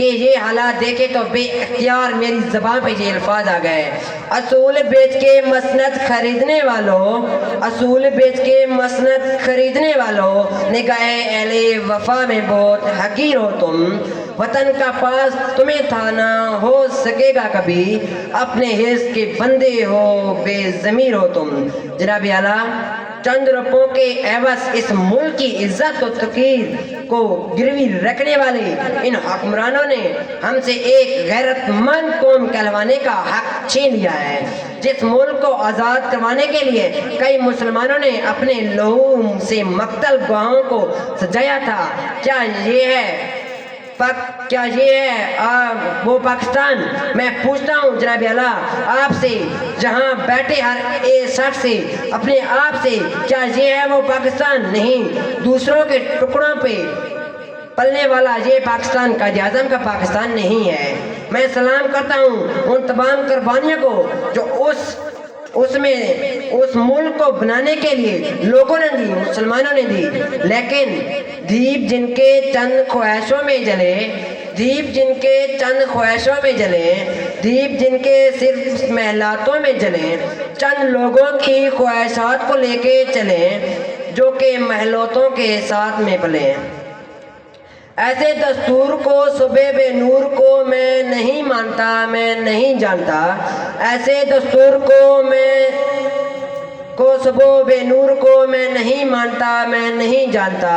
کہ یہ حالات دیکھے تو بے اختیار میری زبان پہ یہ الفاظ آ گئے. اصول بیچ کے مسند خریدنے والوں، اصول بیچ کے مسند خریدنے والوں، نگاہ اہل وفا میں بہت حقیر ہو تم. وطن کا پاس تمہیں تھا نہ ہو سکے گا کبھی، اپنے حص کے بندے ہو بے ضمیر ہو تم. جناب اعلیٰ، چند روپوں کے عوض اس ملک کی عزت و توقیر کو گروی رکھنے والے ان حکمرانوں نے ہم سے ایک غیرت مند قوم کہلوانے کا حق چھین لیا ہے. جس ملک کو آزاد کروانے کے لیے کئی مسلمانوں نے اپنے لہو سے مقتل گواہوں کو سجایا تھا، کیا یہ ہے وہ پاکستان؟ میں پوچھتا ہوں جناب اعلیٰ آپ سے، جہاں بیٹھے ہر ایک شخص سے اپنے آپ سے، کیا یہ ہے وہ پاکستان؟ نہیں، دوسروں کے ٹکڑوں پہ پلنے والا یہ پاکستان قائد اعظم کا پاکستان نہیں ہے. میں سلام کرتا ہوں ان تمام قربانیوں کو جو اس ملک کو بنانے کے لیے لوگوں نے دی، مسلمانوں نے دی. لیکن دیپ جن کے چند خواہشوں میں جلے، دیپ جن کے چند خواہشوں میں جلے، دیپ جن کے صرف محلاتوں میں جلے، چند لوگوں کی خواہشات کو لے کے چلے جو کہ محلاتوں کے ساتھ میں پلے. ایسے دستور کو صبح بے نور کو میں نہیں مانتا، میں نہیں جانتا. ایسے دستور کو صبح بے نور کو میں نہیں مانتا، میں نہیں جانتا.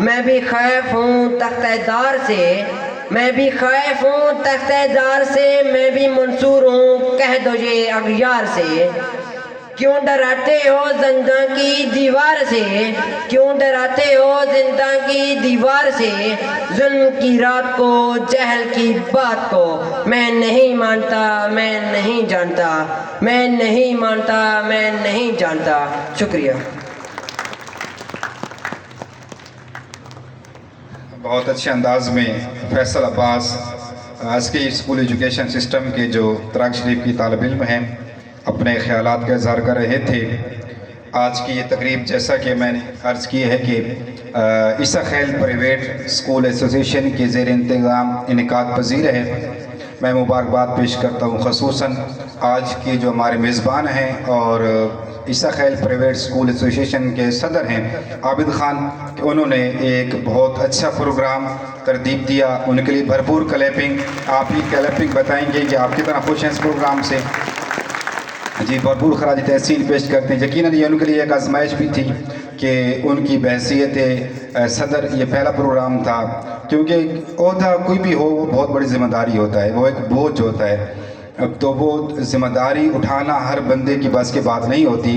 میں بھی خائف ہوں تختہ دار سے، میں بھی خائف ہوں تختہ دار سے، میں بھی منصور ہوں کہہ دو یہ اغیار سے. کیوں ڈراتے ہو زنداں کی دیوار سے، کیوں ڈراتے ہو زنداں کی دیوار سے، ظلم کی رات کو، جہل کی بات کو. میں نہیں مانتا، میں نہیں جانتا، میں نہیں مانتا، میں نہیں جانتا. شکریہ. بہت اچھے انداز میں فیصل عباس آج کے اسکول ایجوکیشن سسٹم کے جو تراغ شریف کی طالب علم ہیں اپنے خیالات کا اظہار کر رہے تھے. آج کی یہ تقریب جیسا کہ میں نے عرض کی ہے کہ عیسیٰ خیل پرائیویٹ اسکول ایسوسیشن کے زیر انتظام انعقاد پذیر ہے. میں مبارکباد پیش کرتا ہوں خصوصاً آج کے جو ہمارے میزبان ہیں اور عیسیٰ خیل پرائیویٹ اسکول ایسوسیشن کے صدر ہیں عابد خان، کہ انہوں نے ایک بہت اچھا پروگرام ترتیب دیا. ان کے لیے بھرپور کلیپنگ. آپ ہی کلیپنگ بتائیں گے کہ آپ کتنا خوش ہیں اس پروگرام سے. جی، بھرپور خراج تحسین پیش کرتے ہیں. یقیناً یہ ان کے لیے ایک آزمائش بھی تھی کہ ان کی بحیثیت صدر یہ پہلا پروگرام تھا، کیونکہ عہدہ کوئی بھی ہو وہ بہت بڑی ذمہ داری ہوتا ہے، وہ ایک بوجھ ہوتا ہے. تو وہ ذمہ داری اٹھانا ہر بندے کی بس کی بات نہیں ہوتی.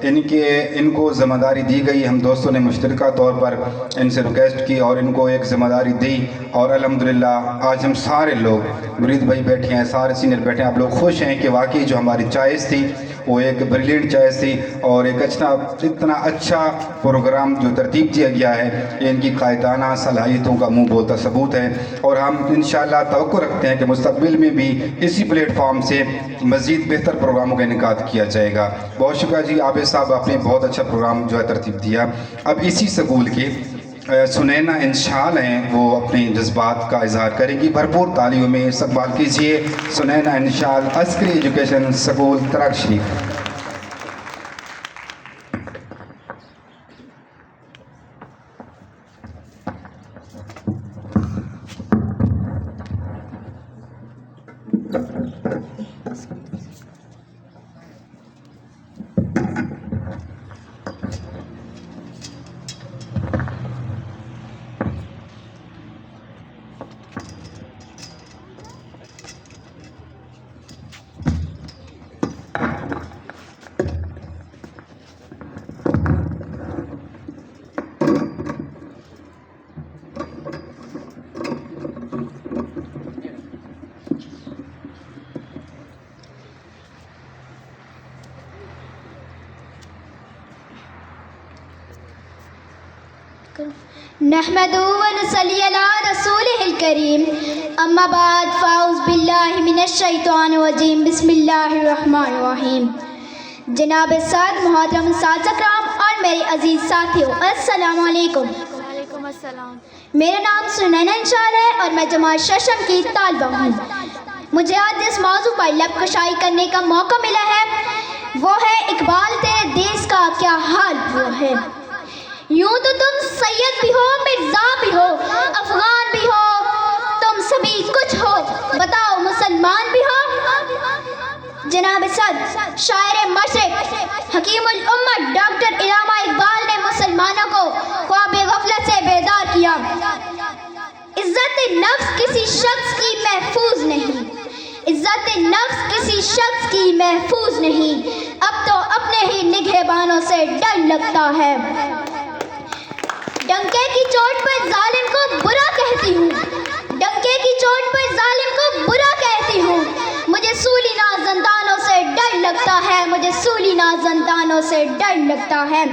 ان کو ذمہ داری دی گئی. ہم دوستوں نے مشترکہ طور پر ان سے ریکویسٹ کی اور ان کو ایک ذمہ داری دی، اور الحمدللہ آج ہم سارے لوگ، مرید بھائی بیٹھے ہیں، سارے سینئر بیٹھے ہیں، آپ لوگ خوش ہیں کہ واقعی جو ہماری چوائس تھی وہ ایک بریلینٹ چوائس تھی، اور ایک اتنا اچھا پروگرام جو ترتیب دیا گیا ہے یہ ان کی قائدانہ صلاحیتوں کا منہ بولتا ثبوت ہے. اور ہم انشاءاللہ توقع رکھتے ہیں کہ مستقبل میں بھی اسی پلیٹ فارم سے مزید بہتر پروگراموں کا انعقاد کیا جائے گا. بہت شکریہ جی عابد صاحب، آپ نے بہت اچھا پروگرام جو ہے ترتیب دیا. اب اسی سکول کے سنینا انشال ہیں، وہ اپنے جذبات کا اظہار کریں گی. بھرپور تالیوں میں استقبال کیجیے سنینا انشال، عسکری ایجوکیشن سکول تراغ شریف. نحمده ونصلي على رسوله الكريم اما بعد فاعوذ باللہ من الشیطان الرجیم بسم اللہ الرحمن الرحیم. جناب صاحب، محترم اساتذہ کرام اور میرے عزیز ساتھیوں، السلام علیکم. وعلیکم السلام. میرا نام سنینا انشال ہے اور میں جماعت ششم کی طالبہ ہوں۔ مجھے آج جس موضوع پر لب کشائی کرنے کا موقع ملا ہے وہ ہے اقبال تیرے دیس کا کیا حال ہوا ہے۔ یوں تو تم سید بھی ہو، مرزا بھی ہو، افغان بھی ہو، تم سبھی کچھ ہو، بتاؤ مسلمان بھی ہو؟ جناب صد شاعر مشرق حکیم الامت ڈاکٹر علامہ اقبال نے مسلمانوں کو خواب غفلت سے بیدار کیا۔ عزت نفس کسی شخص کی محفوظ نہیں، عزت نفس کسی شخص کی محفوظ نہیں، اب تو اپنے ہی نگہبانوں سے ڈر لگتا ہے۔ ڈنکے کی چوٹ پر ظالم کو برا کہتی ہوں، ڈنکے کی چوٹ پر ظالم کو برا کہتی ہوں، مجھے سولی نازندانوں سے ڈر لگتا ہے، مجھے سولی نازندانوں سے ڈر لگتا ہے۔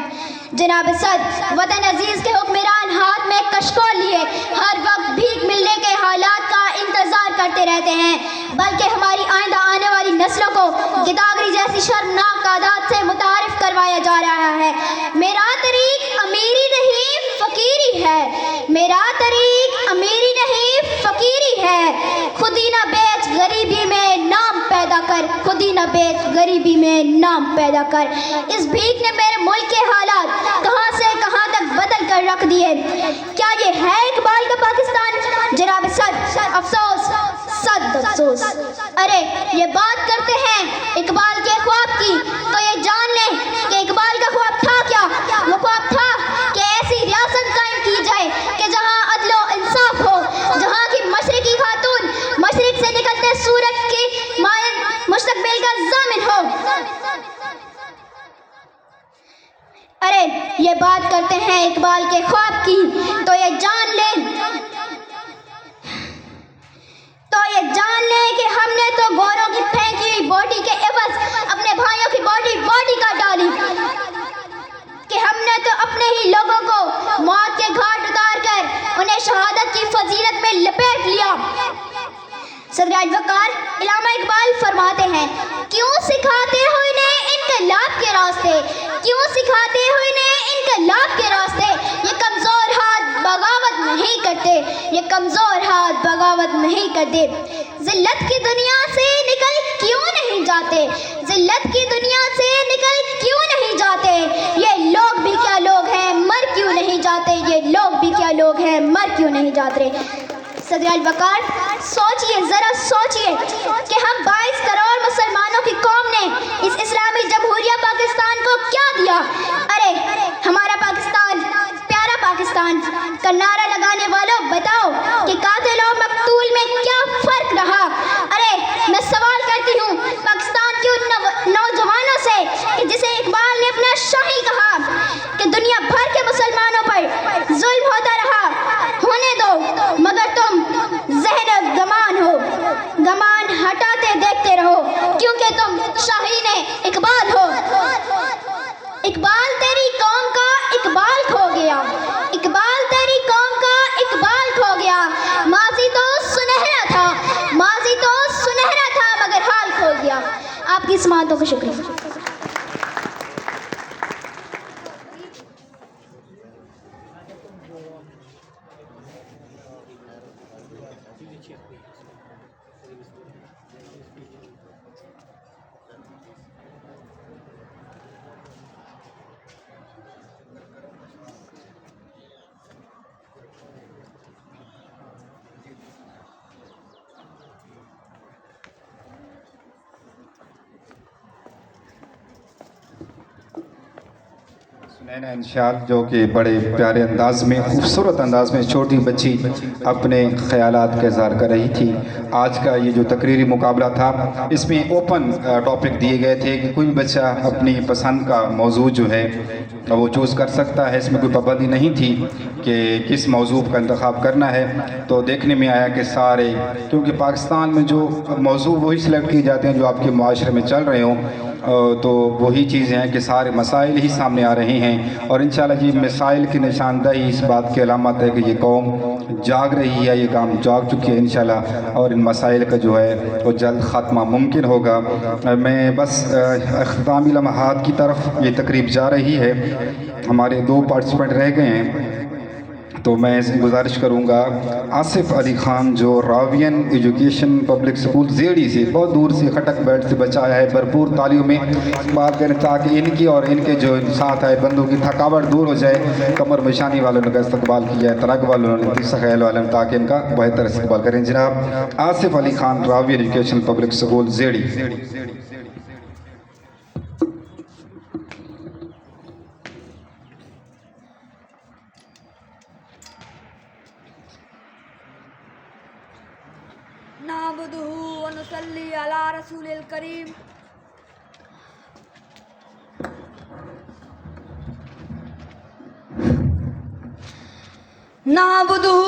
جناب صد وطن عزیز کے حکمران ہاتھ میں کشکول لیے ہر وقت بھیک ملنے کے حالات کا انتظار کرتے رہتے ہیں، بلکہ ہماری آئندہ آنے والی نسلوں کو گداگری جیسی شرمناک عادات سے متعارف کروایا جا رہا ہے۔ میرا طریق امیری نہیں فقیری ہے، میرا طریق امیری نہیں فقیری ہے، خودی نہ بیچ غریبی میں نام پیدا کر، خودی نہ بیچ غریبی میں نام پیدا کر۔ اس بھیک نے میرے ملک کے حالات کہاں سے کہاں تک بدل کر رکھ دیے۔ کیا یہ ہے اقبال کا پاکستان؟ جناب صد افسوس، صد افسوس۔ ارے یہ بات کرتے ہیں اقبال کے خواب کی تو یہ جان لیں کہ اقبال کا خواب تھا کیا؟ وہ خواب تھا کہ ایسی ریاست قائم کی جائے کہ جہاں عدل و انصاف ہو، جہاں کی مشرقی خاتون مشرق سے نکلتے سورج کی مائل مستقبل کا ضامن ہو۔ ارے یہ بات کرتے ہیں اقبال کے خواب کی تو یہ جان لیں کہ ہم نے تو گوروں کی پھینکی ہوئی باڈی کے عوض اپنے بھائیوں کی باڈی کا ڈالی، کہ ہم نے تو اپنے ہی لوگوں کو موت کے گھاٹ اتار کر انہیں شہادت کی فضیلت میں لپیٹ لیا۔ صدر وقار علامہ اقبال فرماتے ہیں، کیوں سکھاتے ہو انہیں انقلاب کے راستے، کیوں سکھاتے ہو انہیں انقلاب کے راستے، یہ کمزور ہاتھ بغاوت نہیں کرتے، یہ کمزور ہاتھ بغاوت نہیں کرتے۔ ذلت کی دنیا سے نکل کیوں نہیں جاتے، ذلت کی دنیا سے نکل کیوں نہیں جاتے، یہ لوگ بھی کیا لوگ ہیں مر کیوں نہیں جاتے، یہ لوگ بھی کیا لوگ ہیں مر کیوں نہیں جاتے۔ صدر الوقار سوچئے، ذرا سوچئے کہ ہم 22 کروڑ مسلمانوں کی قوم نے اس اسلامی جمہوریہ پاکستان کو کیا دیا۔ ارے ہمارا پاکستان، پیارا پاکستان کا نعرہ لگانے والوں بتاؤ کہ قاتل و مقتول میں کیا فرق رہا۔ ارے میں سوال کرتی ہوں پاکستان کے ان نوجوانوں سے کہ جسے اقبال نے اپنا شاہی کہا کہ دنیا بھر کے مسلمانوں پر ظلم ہوتا رہا، ہونے دو، مگر تم ذہن گمان ہو، گمان ہٹاتے دیکھتے رہو کیونکہ تم شاہین اقبال ہو۔ اقبال تیری قوم کا اقبال کھو گیا، اقبال تیری قوم کا اقبال کھو گیا، ماضی تو سنہرا تھا، ماضی تو سنہرا تھا مگر حال کھو گیا۔ آپ کی سماعتوں کا شکریہ۔ سنینا انشال جو کہ بڑے پیارے انداز میں، خوبصورت انداز میں چھوٹی بچی اپنے خیالات کا اظہار کر رہی تھی۔ آج کا یہ جو تقریری مقابلہ تھا اس میں اوپن ٹاپک دیے گئے تھے کہ کوئی بچہ اپنی پسند کا موضوع جو ہے وہ چوز کر سکتا ہے، اس میں کوئی پابندی نہیں تھی کہ کس موضوع کا انتخاب کرنا ہے۔ تو دیکھنے میں آیا کہ سارے، کیونکہ پاکستان میں جو موضوع وہی سلیکٹ کیے جاتے ہیں جو آپ کے معاشرے میں چل رہے ہوں، تو وہی چیزیں ہیں کہ سارے مسائل ہی سامنے آ رہے ہیں، اور انشاءاللہ یہ مسائل کی نشاندہی اس بات کی علامت ہے کہ یہ قوم جاگ رہی ہے، یہ قوم جاگ چکی ہے انشاءاللہ، اور ان مسائل کا جو ہے وہ جلد خاتمہ ممکن ہوگا۔ میں بس اختتامی لمحات کی طرف یہ تقریب جا رہی ہے۔ ہمارے 2 پارٹیسپینٹ رہ گئے ہیں، تو میں گزارش کروں گا آصف علی خان جو راوین ایجوکیشن پبلک سکول زیڑی سے بہت دور سے کھٹک بیٹھ سے بچہ آیا ہے، بھرپور تعلیم میں بات کریں تاکہ ان کی اور ان کے جو ساتھ آئے بندوں کی تھکاوٹ دور ہو جائے، کمر مشانی والوں کا استقبال کیا ہے، ترک والوں نے، تیسرا خیال والوں نے، تاکہ ان کا بہتر استقبال کریں۔ جناب آصف علی خان راوین ایجوکیشن پبلک سکول زیڑی۔ نعبده ونصلي على رسول الكريم نعبده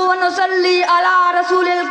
ونصلي على رسول الكريم